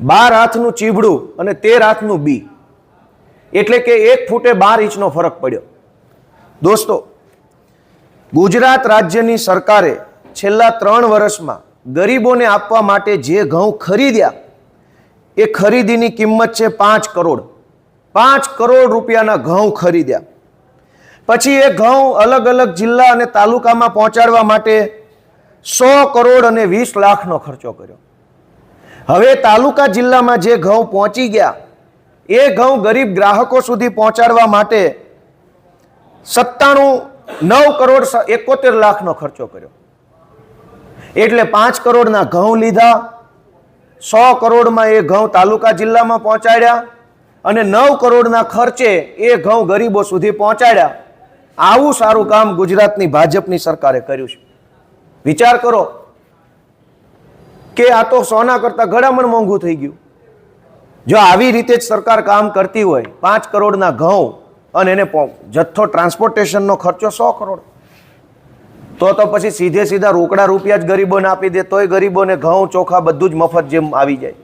12 હાથનું ચીવડું અને 13 હાથનું બી, એટલે કે 1 ફૂટે 12 ઇંચનો ફરક પડ્યો. દોસ્તો, ગુજરાત રાજ્યની સરકારે છેલ્લા 3 વર્ષમાં ગરીબોને આપવા માટે જે ઘઉં ખરીદ્યા એ ખરીદીની કિંમત છે 5 કરોડ. 5 કરોડ રૂપિયાના ઘઉં ખરીદ્યા. પછી એ ઘઉં અલગ અલગ જિલ્લા અને તાલુકામાં પહોંચાડવા માટે 100 કરોડ અને 20 લાખનો ખર્ચો કર્યો. હવે તાલુકા જિલ્લામાં જે ઘઉં પહોંચી ગયા એ ઘઉં ગરીબ ગ્રાહકો સુધી પહોંચાડવા માટે 9 કરોડ 71 લાખનો ખર્ચો કર્યો. એટલે 5 કરોડના ઘઉં લીધા, 100 કરોડમાં એ ઘઉં તાલુકા જિલ્લામાં પહોંચાડ્યા અને 9 કરોડના ખર્ચે એ ઘઉં ગરીબો સુધી પહોંચાડ્યા. આવું સારું કામ ગુજરાતની ભાજપની સરકારે કર્યું છે. વિચાર કરો કે આ તો સોના કરતા ઘડામણ મોંઘું થઈ ગયું. જો આવી રીતે જ સરકાર કામ કરતી હોય, 5 કરોડના ઘઉં અને એને જથ્થો ટ્રાન્સપોર્ટેશનનો ખર્ચો 100 કરોડ, તો પછી સીધે સીધા રોકડા રૂપિયા જ ગરીબોને આપી દે તોય ગરીબોને ઘઉં ચોખા બધું જ મફત જેમ આવી જાય.